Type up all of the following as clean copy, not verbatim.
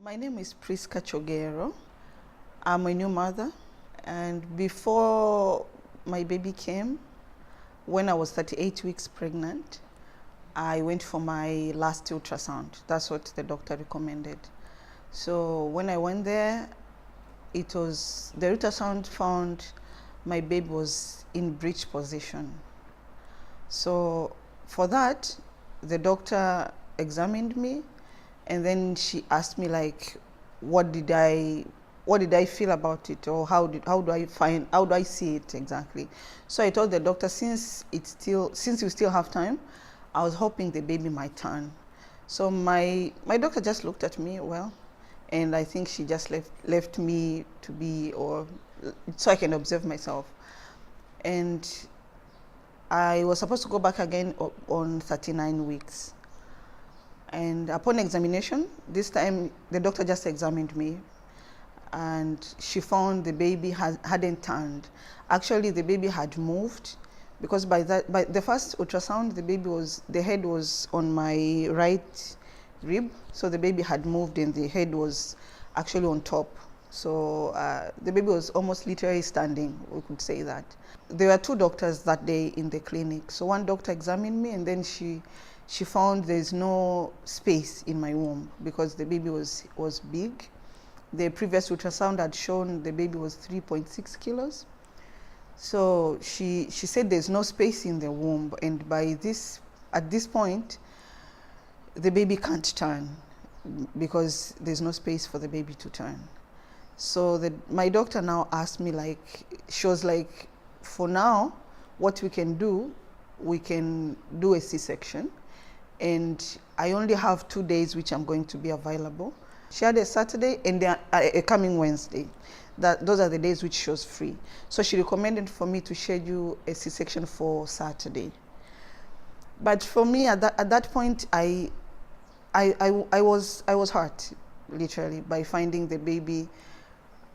My name is Priska Chogero. I'm a new mother, and before my baby came, when I was 38 weeks pregnant, I went for my last ultrasound. That's what the doctor recommended. So when I went there, the ultrasound found my baby was in breech position. So for that, the doctor examined me, and then she asked me like, what did I feel about it, or how do I see it exactly? So I told the doctor, since you still have time, I was hoping the baby might turn. So my doctor just looked at me, well, and I think she just left me to be, or so I can observe myself. And I was supposed to go back again on 39 weeks. And upon examination, this time the doctor just examined me, and she found the baby hadn't turned. Actually, the baby had moved, because by the first ultrasound, the head was on my right rib, so the baby had moved and the head was actually on top. So the baby was almost literally standing, we could say that. There were two doctors that day in the clinic. So one doctor examined me, and then she found there's no space in my womb because the baby was big. The previous ultrasound had shown the baby was 3.6 kilos. So she said there's no space in the womb, and at this point, the baby can't turn because there's no space for the baby to turn. So my doctor now asked me, she was like, for now, what we can do a C-section, and I only have 2 days which I'm going to be available. She had a Saturday and a coming Wednesday. Those are the days which she was free. So she recommended for me to schedule a C-section for Saturday. But for me, at that point, I was hurt, literally, by finding the baby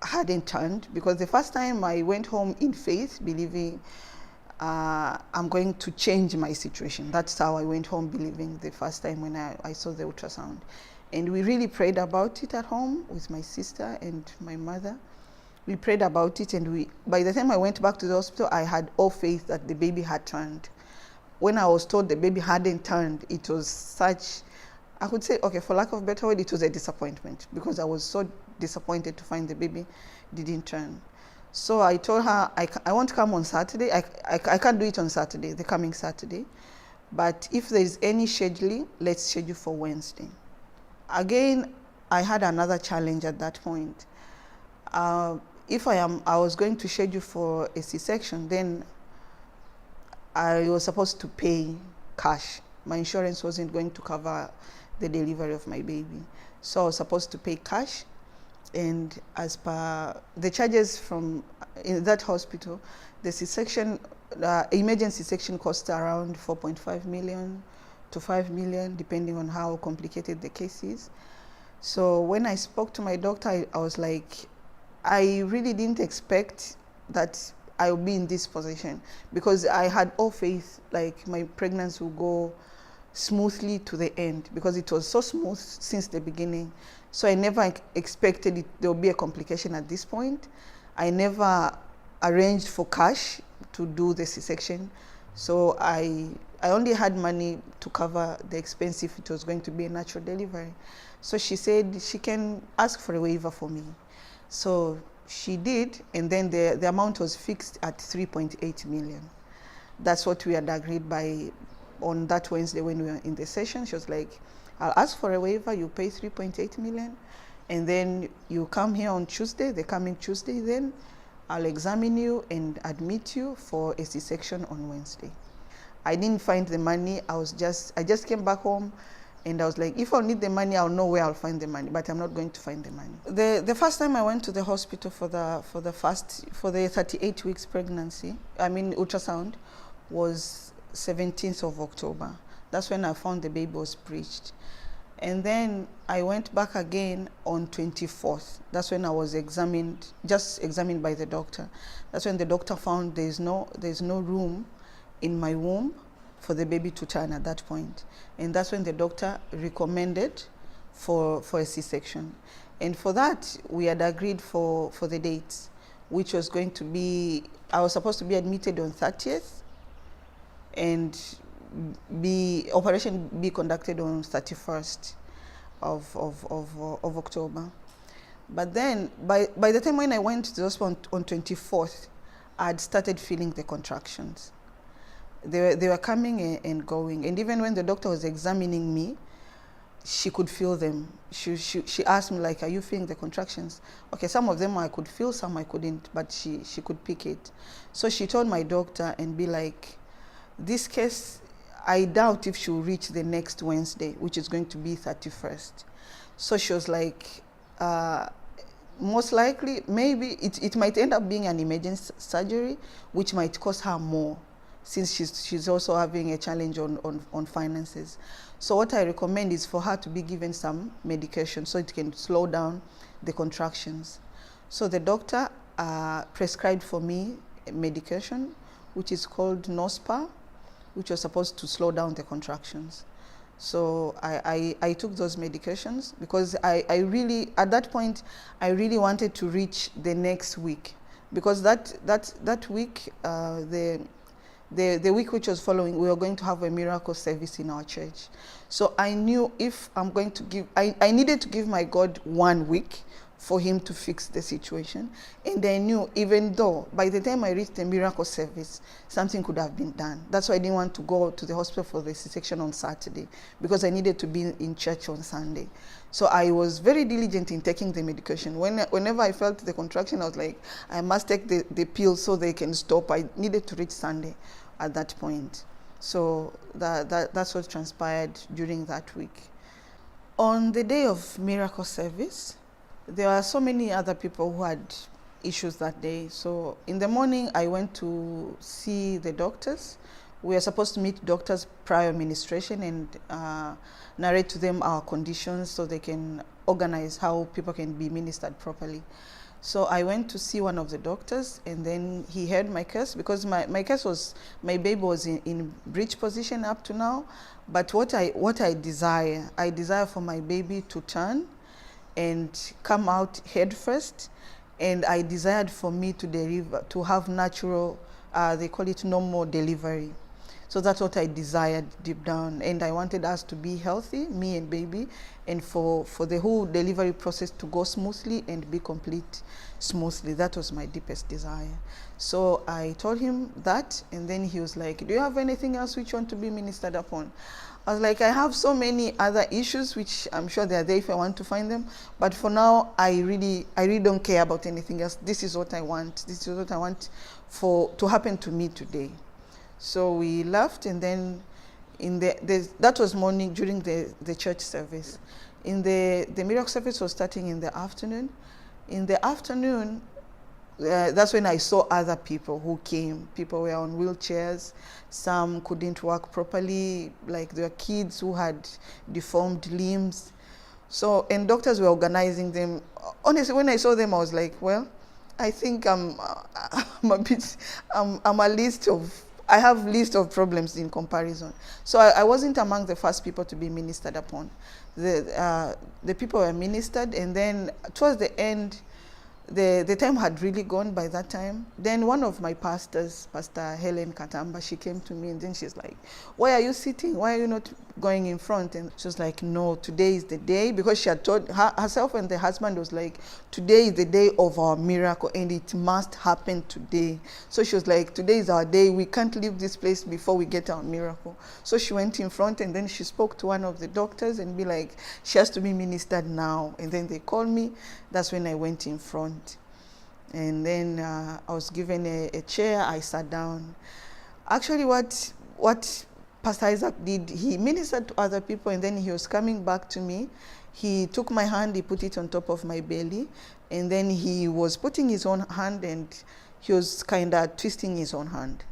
hadn't turned, because the first time I went home in faith, believing I'm going to change my situation. That's how I went home, believing, the first time when I saw the ultrasound. And we really prayed about it at home with my sister and my mother. We prayed about it, and by the time I went back to the hospital, I had all faith that the baby had turned. When I was told the baby hadn't turned, it was such, I could say, okay, for lack of a better word, it was a disappointment, because I was so disappointed to find the baby didn't turn. So I told her, I won't come on Saturday. I can't do it on Saturday, the coming Saturday. But if there's any scheduling, let's schedule for Wednesday. Again, I had another challenge at that point. If I was going to schedule for a C-section, then I was supposed to pay cash. My insurance wasn't going to cover the delivery of my baby. So I was supposed to pay cash. And as per the charges in that hospital, the C-section, emergency section costs around 4.5 million to 5 million, depending on how complicated the case is. So when I spoke to my doctor, I was like, I really didn't expect that I would be in this position, because I had all faith like my pregnancy would go smoothly to the end, because it was so smooth since the beginning. So I never expected there would be a complication at this point. I never arranged for cash to do the C-section. So I only had money to cover the expense if it was going to be a natural delivery. So she said she can ask for a waiver for me. So she did, and then the amount was fixed at 3.8 million. That's what we had agreed by on that Wednesday when we were in the session. She was like, I'll ask for a waiver, you pay 3.8 million, and then you come here on Tuesday, the coming Tuesday, then I'll examine you and admit you for a C-section on Wednesday. I didn't find the money. I just came back home, and I was like, if I need the money, I'll know where I'll find the money, but I'm not going to find the money. The first time I went to the hospital for the 38 weeks pregnancy, ultrasound, was 17th of October. That's when I found the baby was breached. And then I went back again on 24th. That's when I was examined by the doctor. That's when the doctor found there's no room in my womb for the baby to turn at that point. And that's when the doctor recommended for a C-section. And for that, we had agreed for the dates, which was going to be, I was supposed to be admitted on 30th and operation be conducted on 31st of October. But then, by the time when I went to the hospital on 24th, I had started feeling the contractions. They were coming and going. And even when the doctor was examining me, she could feel them. She asked me, like, are you feeling the contractions? Okay, some of them I could feel, some I couldn't, but she could pick it. So she told my doctor and be like, this case, I doubt if she'll reach the next Wednesday, which is going to be 31st. So she was like, most likely, maybe it might end up being an emergency surgery, which might cost her more, since she's also having a challenge on finances. So what I recommend is for her to be given some medication so it can slow down the contractions. So the doctor prescribed for me a medication, which is called Nospa, which was supposed to slow down the contractions. So I took those medications because I really, at that point, I really wanted to reach the next week, because that week, the week which was following, we were going to have a miracle service in our church. So I knew if I'm going to give, I needed to give my God 1 week for him to fix the situation. And I knew, even though by the time I reached the miracle service, something could have been done. That's why I didn't want to go to the hospital for the C-section on Saturday, because I needed to be in church on Sunday. So I was very diligent in taking the medication. Whenever I felt the contraction, I was like, I must take the pill so they can stop. I needed to reach Sunday at that point. So that's what transpired during that week. On the day of miracle service, there are so many other people who had issues that day. So in the morning, I went to see the doctors. We are supposed to meet doctors prior ministration and narrate to them our conditions so they can organize how people can be ministered properly. So I went to see one of the doctors, and then he heard my case, because my case was, my baby was in breech position up to now. But what I desire for my baby to turn and come out head first, and I desired for me to deliver, to have natural, they call it normal delivery. So that's what I desired deep down, and I wanted us to be healthy, me and baby, and for the whole delivery process to go smoothly and be complete smoothly. That was my deepest desire. So I told him that, and then he was like, do you have anything else which you want to be ministered upon? I was like, I have so many other issues, which I'm sure they're there if I want to find them. But for now, I really don't care about anything else. This is what I want. This is what I want to happen to me today. So we left, and then that was morning during the church service. In the miracle service was starting in the afternoon. In the afternoon, that's when I saw other people who came. People were on wheelchairs. Some couldn't walk properly, like there were kids who had deformed limbs. So, and doctors were organizing them. Honestly, when I saw them, I was like, well, I think I have a list of problems in comparison. So I wasn't among the first people to be ministered upon. The people were ministered, and then towards the end, the time had really gone by that time. Then one of my pastors, Pastor Helen Katamba, she came to me, and then she's like, why are you sitting? Why are you not going in front? And she was like, no, today is the day, because she had told herself, and the husband was like, today is the day of our miracle, and it must happen today. So she was like, today is our day. We can't leave this place before we get our miracle. So she went in front, and then she spoke to one of the doctors and be like, she has to be ministered now. And then they called me. That's when I went in front. And then I was given a chair. I sat down. Actually, what Pastor Isaac did, he ministered to other people, and then he was coming back to me. He took my hand, he put it on top of my belly, and then he was putting his own hand, and he was kind of twisting his own hand.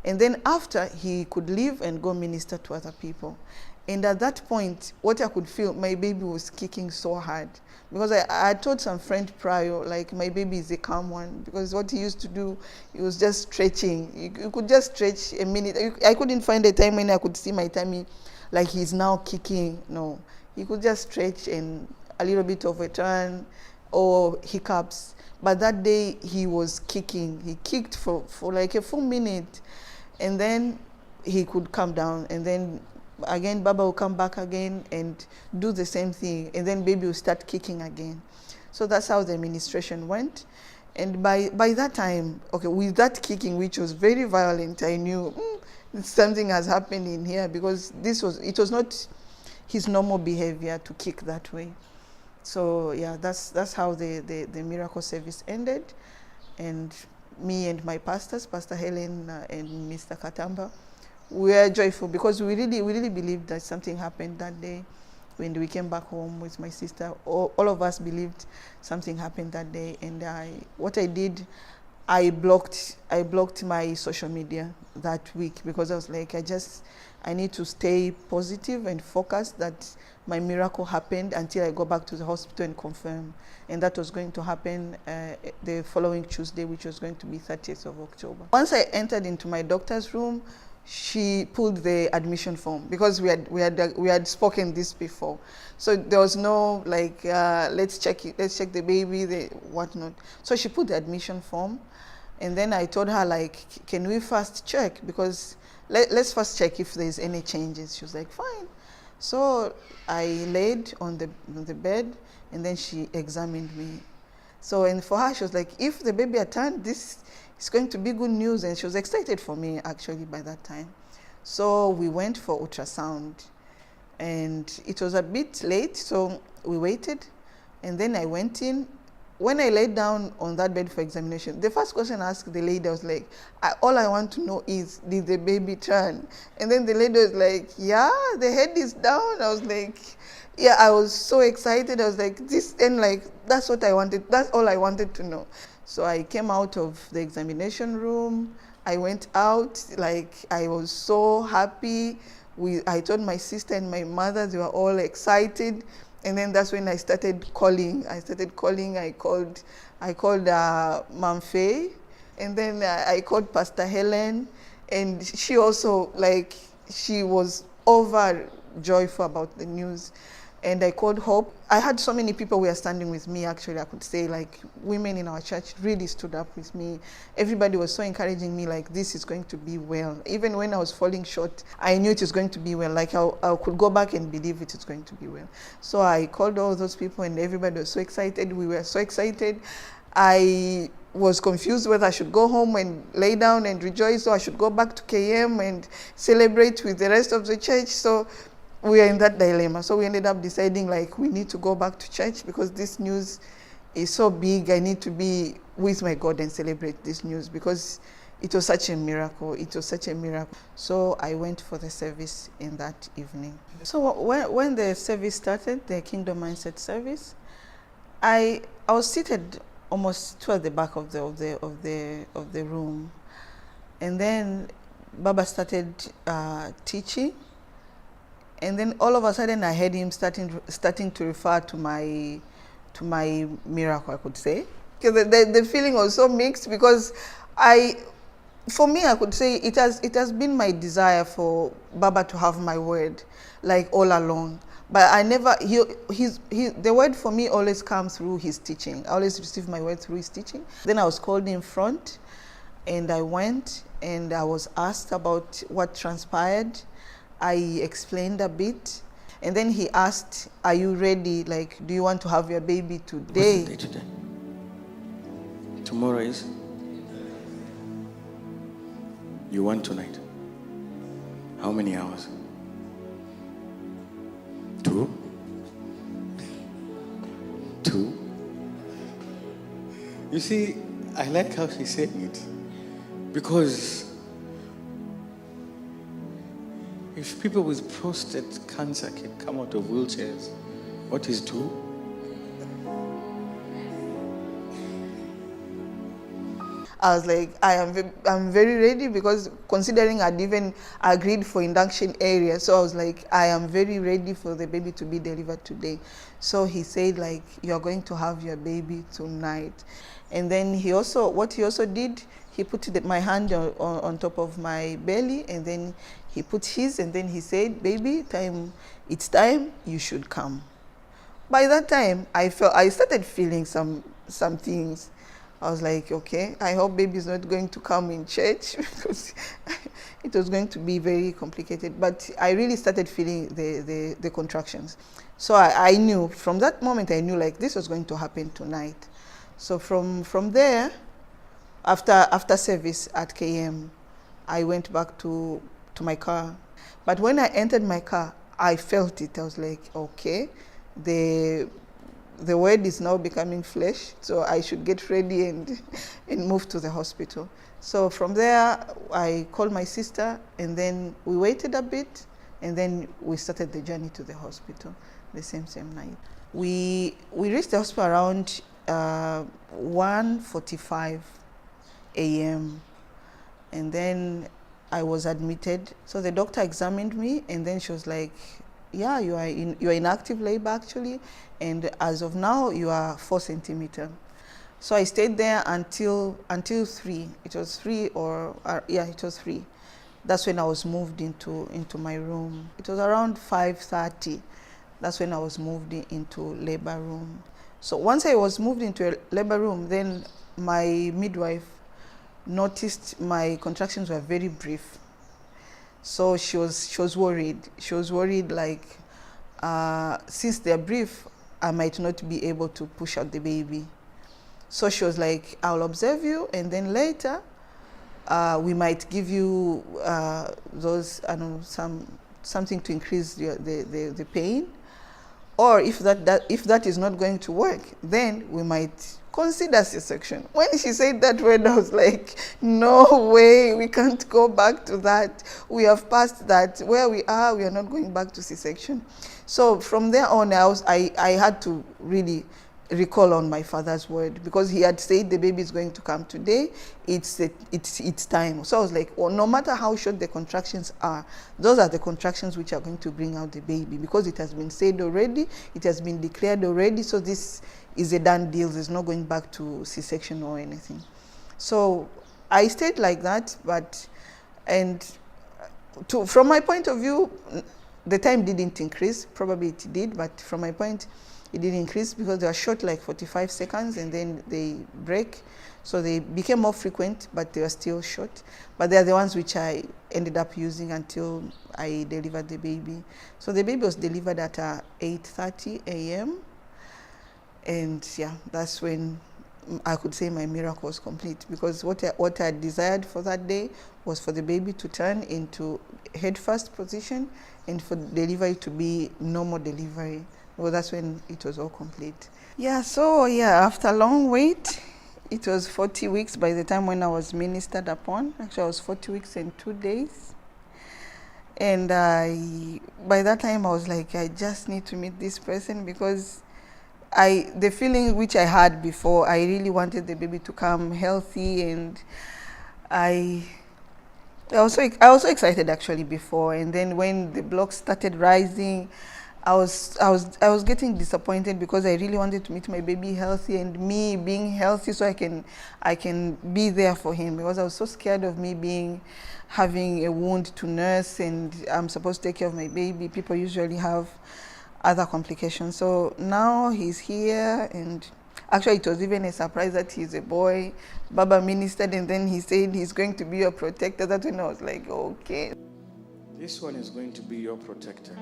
And then after, he could leave and go minister to other people. And at that point, what I could feel, my baby was kicking so hard. Because I told some friend prior, like, my baby is a calm one. Because what he used to do, he was just stretching. You could just stretch a minute. I couldn't find a time when I could see my tummy, like he's now kicking. No, He could just stretch and a little bit of a turn or hiccups. But that day he was kicking. He kicked for like a full minute, and then he could come down, and then again Baba will come back again and do the same thing, and then baby will start kicking again. So that's how the administration went. And by that time, okay, with that kicking, which was very violent, I knew something has happened in here, because it was not his normal behavior to kick that way. So yeah, that's how the miracle service ended. And me and my pastors, Pastor Helen and Mr. Katamba, we were joyful, because we really believed that something happened that day. When we came back home with my sister, all of us believed something happened that day. And what I did, I blocked my social media that week, because I was like, I need to stay positive and focused that my miracle happened until I go back to the hospital and confirm. And that was going to happen the following Tuesday, which was going to be 30th of October. Once I entered into my doctor's room, she pulled the admission form, because we had spoken this before. So there was no like, let's check the baby, the whatnot. So she put the admission form, and then I told her, like, can we first check, because let's first check if there's any changes. She was like, fine. So I laid on the bed, and then she examined me. So, and for her, she was like, if the baby had turned, this is going to be good news. And she was excited for me, actually, by that time. So we went for ultrasound, and it was a bit late, so we waited. And then I went in. When I laid down on that bed for examination, the first question I asked the lady, I was like, all I want to know is, did the baby turn? And then the lady was like, yeah, the head is down. I was like, yeah, I was so excited. I was like, this, and like, that's what I wanted. That's all I wanted to know. So I came out of the examination room. I went out, like, I was so happy. I told my sister and my mother, they were all excited. And then that's when I started calling. I called Mom Faye, and then I called Pastor Helen, and she also, like, she was overjoyful about the news. And I called Hope. I had so many people who were standing with me, actually, I could say, like, women in our church really stood up with me. Everybody was so encouraging me, like, this is going to be well. Even when I was falling short, I knew it was going to be well. Like, I could go back and believe it is going to be well. So I called all those people, and everybody was so excited. We were so excited. I was confused whether I should go home and lay down and rejoice, or I should go back to KM and celebrate with the rest of the church. So we were in that dilemma. So we ended up deciding, like, we need to go back to church, because this news is so big. I need to be with my God and celebrate this news, because it was such a miracle. It was such a miracle. So I went for the service in that evening. So when the service started, the Kingdom Mindset service, I was seated almost toward the back of the room, and then Baba started teaching. And then all of a sudden, I heard him starting to refer to my miracle, I could say. Because the feeling was so mixed, because for me, I could say it has been my desire for Baba to have my word, like, all along. But I never, the word for me always comes through his teaching. I always receive my word through his teaching. Then I was called in front, and I went, and I was asked about what transpired. I explained a bit, and then he asked, are you ready? Like, do you want to have your baby today? What's the day today? Tomorrow is? You want tonight? How many hours? 2? 2? You see, I like how she said it, because if people with prostate cancer can come out of wheelchairs, what is 2? I was like, I'm very ready, because considering I'd even agreed for induction area, so I was like, I am very ready for the baby to be delivered today. So he said, like, you're going to have your baby tonight. And then what he also did, he put my hand on top of my belly, and then he put his, and then he said, baby, it's time, you should come. By that time, I started feeling some things. I was like, okay, I hope baby's not going to come in church, because it was going to be very complicated. But I really started feeling the contractions. So I knew, from that moment, I knew, like, this was going to happen tonight. So from there, after service at KM, I went back to my car. But when I entered my car, I felt it. I was like, okay, the word is now becoming flesh, so I should get ready and move to the hospital. So from there, I called my sister, and then we waited a bit, and then we started the journey to the hospital the same night. We reached the hospital around 1:45 a.m. and then I was admitted. So the doctor examined me, and then she was like, yeah, you are in active labor actually, and as of now you are 4 centimeters. So I stayed there until 3. It was 3 it was 3. That's when I was moved into my room. It was around 5:30. That's when I was moved into labor room. So once I was moved into a labor room, then my midwife noticed my contractions were very brief. So she was worried. She was worried, like, since they're brief, I might not be able to push out the baby. So she was like, I'll observe you, and then later we might give you something to increase the pain. Or if that is not going to work, then we might consider C-section. When she said that word, I was like, no way, we can't go back to that. We have passed that. Where we are not going back to C-section. So from there on, I had to really recall on my father's word, because he had said the baby is going to come today, it's time. So I was like, well, no matter how short the contractions are, those are the contractions which are going to bring out the baby, because it has been said already, it has been declared already, so this is a done deal. There's no going back to C-section or anything. So I stayed like that, from my point of view, the time didn't increase. Probably it did, but from my point, it didn't increase, because they were short, like 45 seconds, and then they break. So they became more frequent, but they were still short. But they are the ones which I ended up using until I delivered the baby. So the baby was delivered at 8:30 a.m. And yeah, that's when I could say my miracle was complete, because what I desired for that day was for the baby to turn into head first position, and for delivery to be normal delivery. Well, that's when it was all complete. Yeah, so yeah, after a long wait, it was 40 weeks by the time when I was ministered upon. Actually, I was 40 weeks and 2 days. And by that time, I was like, I just need to meet this person, because the feeling which I had before, I really wanted the baby to come healthy, and I was so excited actually before. And then when the blocks started rising, I was getting disappointed, because I really wanted to meet my baby healthy, and me being healthy, so I can be there for him, because I was so scared of me having a wound to nurse, and I'm supposed to take care of my baby. People usually have other complications. So now he's here, and actually it was even a surprise that he's a boy. Baba ministered, and then he said he's going to be your protector. That's when I was like, okay. This one is going to be your protector.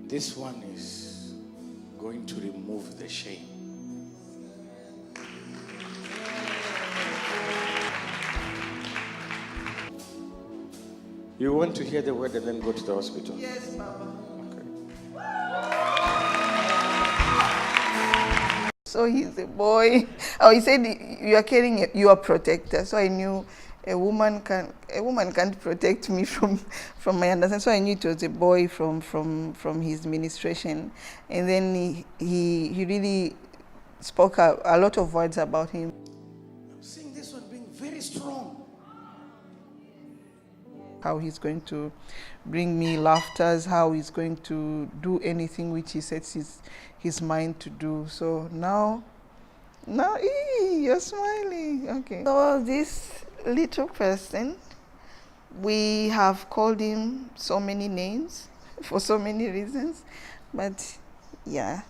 This one is going to remove the shame. You want to hear the word and then go to the hospital? Yes, Baba. Okay. So he's a boy. Oh, he said you are carrying your protector. So I knew a woman can't protect me from my understanding. So I knew it was a boy from his ministration, and then he really spoke a lot of words about him. I'm seeing this one being very strong. How he's going to bring me laughters, how he's going to do anything which he sets his mind to do. So now, you're smiling. Okay. So this little person, we have called him so many names for so many reasons, but yeah.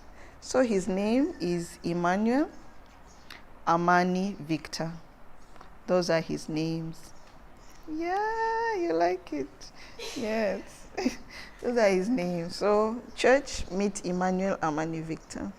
So his name is Emmanuel Amani Victor. Those are his names. Yeah, you like it. Yes. Those are his names. So, church, meet Emmanuel Amani Victor.